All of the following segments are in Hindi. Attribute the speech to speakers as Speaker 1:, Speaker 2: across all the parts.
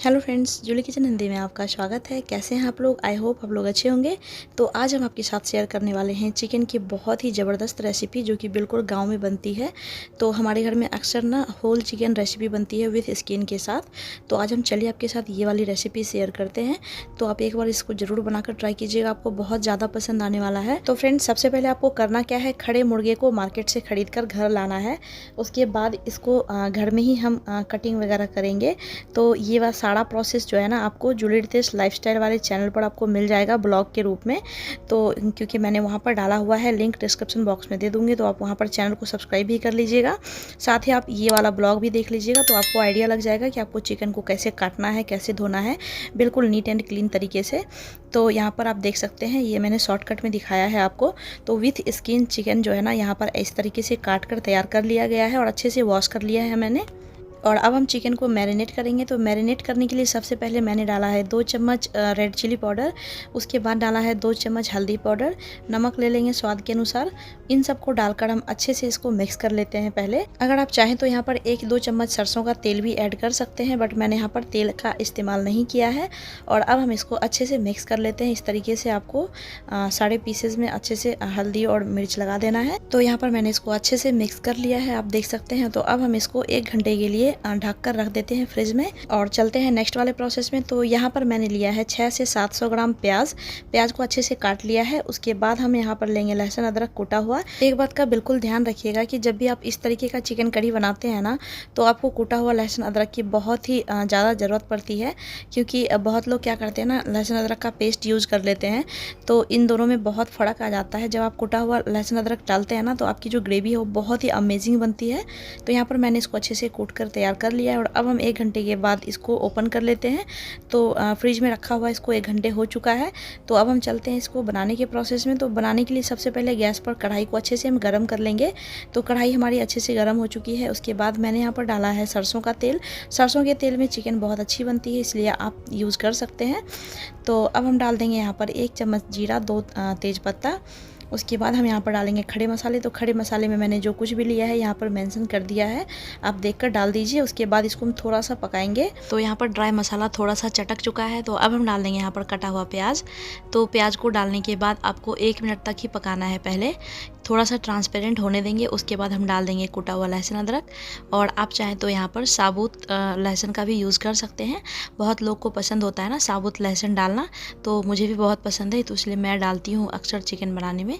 Speaker 1: Hello friends, Julie kitchen Hindi में आपका स्वागत है। कैसे हैं आप लोग? आई होप आप लोग अच्छे होंगे। तो आज हम आपके साथ शेयर करने वाले हैं चिकन की बहुत ही ज़बरदस्त रेसिपी जो कि बिल्कुल गांव में बनती है। तो हमारे घर में अक्सर ना होल चिकन रेसिपी बनती है विथ स्किन के साथ। तो आज हम चलिए आपके साथ ये वाली रेसिपी शेयर करते हैं। तो आप एक बार इसको ज़रूर बनाकर ट्राई कीजिएगा, आपको बहुत ज़्यादा पसंद आने वाला है। तो फ्रेंड्स, सबसे पहले आपको करना क्या है, खड़े मुर्गे को मार्केट से ख़रीद कर घर लाना है। उसके बाद इसको घर में ही हम कटिंग वगैरह करेंगे। तो ये वाला सारा प्रोसेस जो है ना आपको जूली रितेश लाइफस्टाइल वाले चैनल पर आपको मिल जाएगा ब्लॉग के रूप में। तो क्योंकि मैंने वहाँ पर डाला हुआ है, लिंक डिस्क्रिप्शन बॉक्स में दे दूँगी, तो आप वहाँ पर चैनल को सब्सक्राइब भी कर लीजिएगा। साथ ही आप ये वाला ब्लॉग भी देख लीजिएगा, तो आपको आइडिया लग जाएगा कि आपको चिकन को कैसे काटना है, कैसे धोना है, बिल्कुल नीट एंड क्लीन तरीके से। तो यहाँ पर आप देख सकते हैं, ये मैंने शॉर्टकट में दिखाया है आपको। तो विथ स्किन चिकन जो है ना यहाँ पर इस तरीके से काट कर तैयार कर लिया गया है और अच्छे से वॉश कर लिया है मैंने। और अब हम चिकन को मैरिनेट करेंगे। तो मैरिनेट करने के लिए सबसे पहले मैंने डाला है 2 चम्मच रेड चिली पाउडर, उसके बाद डाला है 2 चम्मच हल्दी पाउडर, नमक ले लेंगे स्वाद के अनुसार। इन सबको डालकर हम अच्छे से इसको मिक्स कर लेते हैं पहले। अगर आप चाहें तो यहाँ पर 1-2 चम्मच सरसों का तेल भी ऐड कर सकते हैं, बट मैंने यहाँ पर तेल का इस्तेमाल नहीं किया है। और अब हम इसको अच्छे से मिक्स कर लेते हैं। इस तरीके से आपको सारे पीसेज में अच्छे से हल्दी और मिर्च लगा देना है। तो यहाँ पर मैंने इसको अच्छे से मिक्स कर लिया है, आप देख सकते हैं। तो अब हम इसको 1 घंटे के लिए ढक कर रख देते हैं फ्रिज में और चलते हैं नेक्स्ट वाले प्रोसेस में। तो यहाँ पर मैंने लिया है 600 से 700 ग्राम प्याज को अच्छे से काट लिया है। उसके बाद हम यहाँ पर लेंगे लहसुन अदरक कूटा हुआ। एक बात का बिल्कुल ध्यान रखिएगा कि जब भी आप इस तरीके का चिकन करी बनाते हैं ना, तो आपको कूटा हुआ लहसुन अदरक की बहुत ही ज़्यादा ज़रूरत पड़ती है। क्योंकि बहुत लोग क्या करते हैं ना, लहसुन अदरक का पेस्ट यूज़ कर लेते हैं। तो इन दोनों में बहुत फ़र्क आ जाता है। जब आप कूटा हुआ लहसुन अदरक डालते हैं ना, तो आपकी जो ग्रेवी है वो बहुत ही अमेजिंग बनती है। तो यहाँ पर मैंने इसको अच्छे से कूट कर तैयार कर लिया है और अब हम 1 घंटे के बाद इसको ओपन कर लेते हैं। तो फ्रिज में रखा हुआ इसको 1 घंटे हो चुका है। तो अब हम चलते हैं इसको बनाने के प्रोसेस में। तो बनाने के लिए सबसे पहले गैस पर कढ़ाई को अच्छे से हम गर्म कर लेंगे। तो कढ़ाई हमारी अच्छे से गर्म हो चुकी है। उसके बाद मैंने यहाँ पर डाला है सरसों का तेल। सरसों के तेल में चिकन बहुत अच्छी बनती है, इसलिए आप यूज़ कर सकते हैं। तो अब हम डाल देंगे यहाँ पर 1 चम्मच जीरा, 2 तेज़पत्ता। उसके बाद हम यहाँ पर डालेंगे खड़े मसाले। तो खड़े मसाले में मैंने जो कुछ भी लिया है यहाँ पर मेंशन कर दिया है, आप देखकर डाल दीजिए। उसके बाद इसको हम थोड़ा सा पकाएंगे। तो यहाँ पर ड्राई मसाला थोड़ा सा चटक चुका है। तो अब हम डाल देंगे यहाँ पर कटा हुआ प्याज। तो प्याज को डालने के बाद आपको 1 मिनट तक ही पकाना है, पहले थोड़ा सा ट्रांसपेरेंट होने देंगे। उसके बाद हम डाल देंगे कूटा हुआ लहसुन अदरक। और आप चाहें तो यहाँ पर साबुत लहसुन का भी यूज़ कर सकते हैं। बहुत लोग को पसंद होता है ना साबुत लहसुन डालना, तो मुझे भी बहुत पसंद है, तो इसलिए मैं डालती हूँ अक्सर चिकन बनाने में।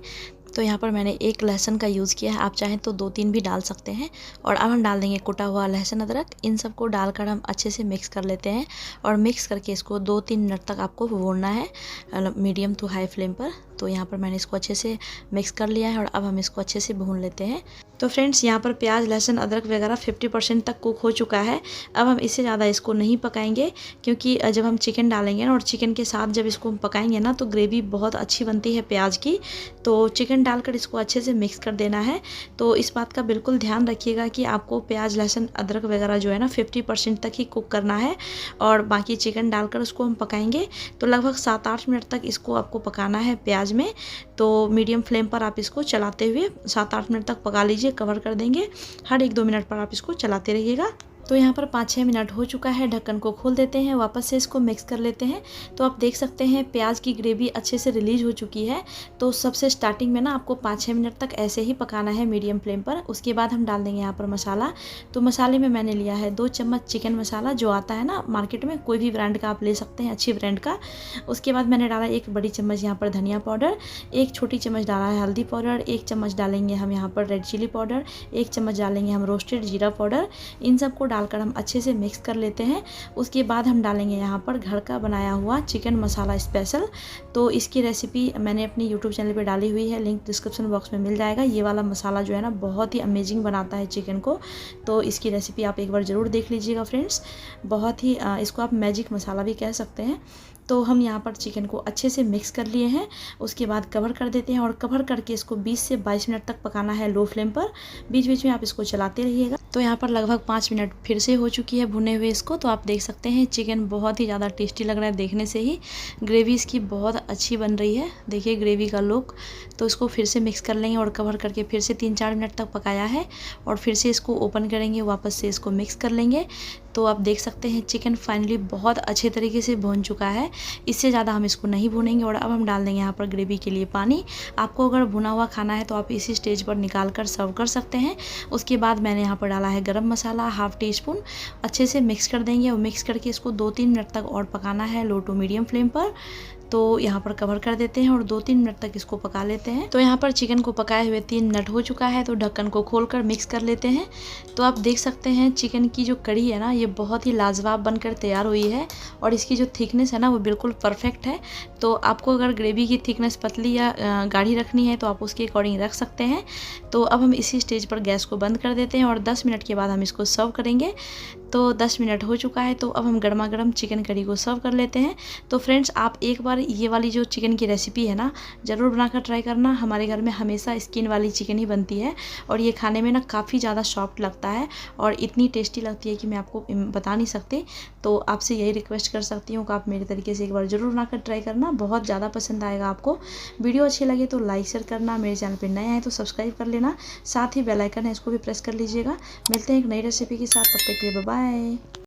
Speaker 1: तो यहाँ पर मैंने 1 लहसुन का यूज़ किया है, आप चाहें तो 2-3 भी डाल सकते हैं। और अब हम डाल देंगे कुटा हुआ लहसुन अदरक। इन सबको डालकर हम अच्छे से मिक्स कर लेते हैं और मिक्स करके इसको 2-3 मिनट तक आपको भूनना है मीडियम टू हाई फ्लेम पर। तो यहाँ पर मैंने इसको अच्छे से मिक्स कर लिया है और अब हम इसको अच्छे से भून लेते हैं। तो फ्रेंड्स, यहाँ पर प्याज लहसुन अदरक वगैरह 50% तक कुक हो चुका है। अब हम इससे ज़्यादा इसको नहीं पकाएंगे, क्योंकि जब हम चिकन डालेंगे ना और चिकन के साथ जब इसको हम पकाएंगे ना, तो ग्रेवी बहुत अच्छी बनती है प्याज की। तो चिकन डालकर इसको अच्छे से मिक्स कर देना है। तो इस बात का बिल्कुल ध्यान रखिएगा कि आपको प्याज लहसुन अदरक वगैरह जो है ना 50% तक ही कुक करना है और बाकी चिकन डालकर उसको हम पकाएंगे। तो लगभग 7-8 मिनट तक इसको आपको पकाना है प्याज में। तो मीडियम फ्लेम पर आप इसको चलाते हुए 7-8 मिनट तक पका लीजिए, कवर कर देंगे। हर 1-2 मिनट पर आप इसको चलाते रहिएगा। तो यहाँ पर 5-6 मिनट हो चुका है, ढक्कन को खोल देते हैं, वापस से इसको मिक्स कर लेते हैं। तो आप देख सकते हैं प्याज की ग्रेवी अच्छे से रिलीज हो चुकी है। तो सबसे स्टार्टिंग में ना आपको 5-6 मिनट तक ऐसे ही पकाना है मीडियम फ्लेम पर। उसके बाद हम डाल देंगे यहाँ पर मसाला। तो मसाले में मैंने लिया है 2 चम्मच चिकन मसाला, जो आता है ना मार्केट में, कोई भी ब्रांड का आप ले सकते हैं, अच्छी ब्रांड का। उसके बाद मैंने डाला 1 बड़ी चम्मच यहाँ पर धनिया पाउडर, 1 छोटी चम्मच डाला है हल्दी पाउडर, 1 चम्मच डालेंगे हम यहाँ पर रेड चिली पाउडर, 1 चम्मच डालेंगे हम रोस्टेड जीरा पाउडर। इन सबको डालकर हम अच्छे से मिक्स कर लेते हैं। उसके बाद हम डालेंगे यहाँ पर घर का बनाया हुआ चिकन मसाला स्पेशल। तो इसकी रेसिपी मैंने अपनी यूट्यूब चैनल पे डाली हुई है, लिंक डिस्क्रिप्शन बॉक्स में मिल जाएगा। ये वाला मसाला जो है ना बहुत ही अमेजिंग बनाता है चिकन को। तो इसकी रेसिपी आप एक बार ज़रूर देख लीजिएगा फ्रेंड्स। बहुत ही इसको आप मैजिक मसाला भी कह सकते हैं। तो हम यहाँ पर चिकन को अच्छे से मिक्स कर लिए हैं। उसके बाद कवर कर देते हैं और कवर करके इसको 20 से 22 मिनट तक पकाना है लो फ्लेम पर। बीच बीच में आप इसको चलाते रहिएगा। तो यहाँ पर लगभग 5 मिनट फिर से हो चुकी है भुने हुए इसको। तो आप देख सकते हैं चिकन बहुत ही ज़्यादा टेस्टी लग रहा है देखने से ही। ग्रेवी इसकी बहुत अच्छी बन रही है, देखिए ग्रेवी का लुक। तो इसको फिर से मिक्स कर लेंगे और कवर करके फिर से 3-4 मिनट तक पकाया है और फिर से इसको ओपन करेंगे, वापस से इसको मिक्स कर लेंगे। तो आप देख सकते हैं चिकन फाइनली बहुत अच्छे तरीके से भून चुका है। इससे ज़्यादा हम इसको नहीं भूनेंगे। और अब हम डाल देंगे यहाँ पर ग्रेवी के लिए पानी। आपको अगर भुना हुआ खाना है तो आप इसी स्टेज पर निकाल कर सर्व कर सकते हैं। उसके बाद मैंने यहाँ पर डाला है गरम मसाला हाफ़ टी स्पून। अच्छे से मिक्स कर देंगे और मिक्स करके इसको 2-3 मिनट तक और पकाना है लो टू मीडियम फ्लेम पर। तो यहाँ पर कवर कर देते हैं और 2-3 मिनट तक इसको पका लेते हैं। तो यहाँ पर चिकन को पकाए हुए 3 मिनट हो चुका है, तो ढक्कन को खोलकर मिक्स कर लेते हैं। तो आप देख सकते हैं चिकन की जो कड़ी है ना, ये बहुत ही लाजवाब बनकर तैयार हुई है और इसकी जो थिकनेस है ना वो बिल्कुल परफेक्ट है। तो आपको अगर ग्रेवी की थिकनेस पतली या गाढ़ी रखनी है तो आप उसके अकॉर्डिंग रख सकते हैं। तो अब हम इसी स्टेज पर गैस को बंद कर देते हैं और 10 मिनट के बाद हम इसको सर्व करेंगे। तो 10 मिनट हो चुका है, तो अब हम गर्मा गर्म चिकन कड़ी को सर्व कर लेते हैं। तो फ्रेंड्स, आप एक बार ये वाली जो चिकन की रेसिपी है ना ज़रूर बनाकर ट्राई करना। हमारे घर में हमेशा स्किन वाली चिकन ही बनती है और ये खाने में ना काफ़ी ज़्यादा सॉफ्ट लगता है और इतनी टेस्टी लगती है कि मैं आपको बता नहीं सकती। तो आपसे यही रिक्वेस्ट कर सकती हूँ कि आप मेरे तरीके से एक बार ज़रूर बनाकर ट्राई करना, बहुत ज़्यादा पसंद आएगा आपको। वीडियो अच्छी लगे तो लाइक शेयर करना, मेरे चैनल पर नए आए तो सब्सक्राइब कर लेना, साथ ही बेल आइकन है इसको भी प्रेस कर लीजिएगा। मिलते हैं एक नई रेसिपी के साथ, तब तक के लिए बाय बाय।